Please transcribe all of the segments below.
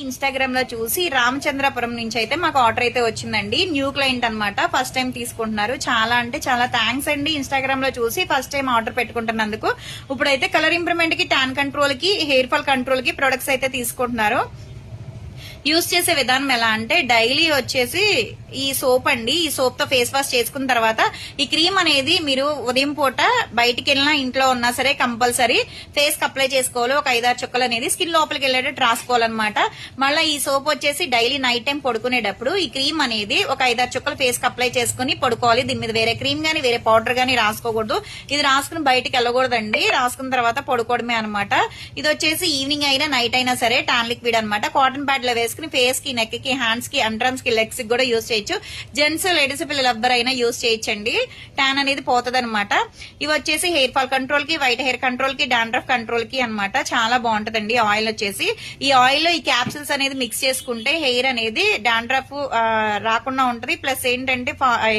Instagram లో చూసి రామచంద్రపురం నుంచి అయితే మాకు ఆర్డర్ అయితే వచ్చిందండి. న్యూ క్లయింట్ అన్నమాట, ఫస్ట్ టైం తీసుకుంటున్నారు. చాలా అంటే చాలా థ్యాంక్స్ అండి. ఇన్స్టాగ్రామ్ లో చూసి ఫస్ట్ టైం ఆర్డర్ పెట్టుకుంటున్నందుకు. ఇప్పుడైతే కలర్ ఇంప్రూవ్మెంట్ కి, ట్యాన్ కంట్రోల్ కి, హెయిర్ ఫాల్ కంట్రోల్ కి ప్రొడక్ట్స్ అయితే తీసుకుంటున్నారు. యూజ్ చేసే విధానం ఎలా అంటే డైలీ వచ్చేసి ఈ సోప్ అండి, ఈ సోప్ తో ఫేస్ వాష్ చేసుకున్న తర్వాత ఈ క్రీమ్ అనేది మీరు ఉదయం పూట బయటికి వెళ్ళినా ఇంట్లో ఉన్నా సరే కంపల్సరీ ఫేస్ కి అప్లై చేసుకోవాలి. ఒక 5-6 చుక్కలు అనేది స్కిన్ లోపలికి వెళ్ళేటట్టు రాసుకోవాలన్నమాట. మళ్ళీ ఈ సోప్ వచ్చేసి డైలీ నైట్ టైం పడుకునేటప్పుడు ఈ క్రీమ్ అనేది ఒక 5-6 చుక్కలు ఫేస్ కి అప్లై చేసుకుని పడుకోవాలి. దీని మీద వేరే క్రీమ్ గానీ వేరే పౌడర్ గానీ రాసుకోకూడదు. ఇది రాసుకుని బయటికి వెళ్ళకూడదండి. రాసుకున్న తర్వాత పడుకోవడమే అనమాట. ఇది వచ్చేసి ఈవినింగ్ అయినా నైట్ అయినా సరే టాన్ లిక్విడ్ అనమాట. కాటన్ ప్యాడ్ లో వేసుకుని ఫేస్ కి, నెక్ కి, హ్యాండ్స్ కి, అండ్రమ్స్ కి, లెగ్స్ కి కూడా యూజ్ చేయొచ్చు. జెంట్స్, లేడీస్, పిల్లలు ఎవ్వరైనా యూజ్ చేయొచ్చండి. ట్యాన్ అనేది పోతుంది అనమాట. ఇవి వచ్చేసి హెయిర్ ఫాల్ కంట్రోల్ కి, వైట్ హెయిర్ కంట్రోల్ కి, డాండ్రఫ్ కంట్రోల్ కి అనమాట. చాలా బాగుంటదండి. ఆయిల్ వచ్చేసి ఈ ఆయిల్ లో ఈ క్యాప్సిల్స్ అనేది మిక్స్ చేసుకుంటే హెయిర్ అనేది డాండ్రఫ్ రాకుండా ఉంటది. ప్లస్ ఏంటంటే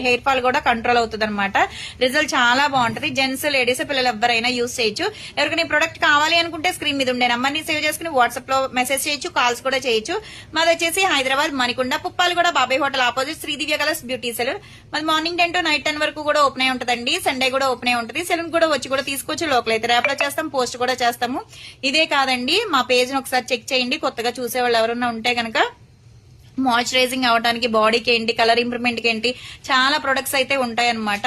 హెయిర్ ఫాల్ కూడా కంట్రోల్ అవుతుంది అనమాట. రిజల్ట్ చాలా బాగుంటది. జెంట్స్, లేడీస్, పిల్లలు ఎవ్వరైనా యూజ్ చేయొచ్చు. ఎవరికైనా ఈ ప్రొడక్ట్ కావాలి అనుకుంటే స్క్రీన్ మీద ఉండే నంబర్ ని సేవ్ చేసుకుని వాట్సాప్ లో మెసేజ్ చేయొచ్చు, కాల్స్ కూడా చేయొచ్చు. మాది వచ్చేసి Hyderabad Manikonda, Puppalaguda, Babai hotel opposite Sridivya colours beauty salon. మాది మార్నింగ్ 10 to నైట్ 10 వరకు కూడా ఓపెన్ అయి ఉంటదండి. సండే కూడా ఓపెన్ అయి ఉంటది. సెలూన్ కూడా వచ్చి కూడా తీసుకోవచ్చు. లోకల్ అయితే ర్యాప్ లో చేస్తాం, పోస్ట్ కూడా చేస్తాము. ఇదే కాదండి, మా పేజ్ ని ఒకసారి చెక్ చేయండి. కొత్తగా చూసేవాళ్ళు ఎవరన్నా ఉంటే గనక మాయిశ్చరైజింగ్ అవడానికి, బాడీకి ఏంటి, కలర్ ఇంప్రూవ్మెంట్ కి ఏంటి, చాలా ప్రొడక్ట్స్ అయితే ఉంటాయన్నమాట.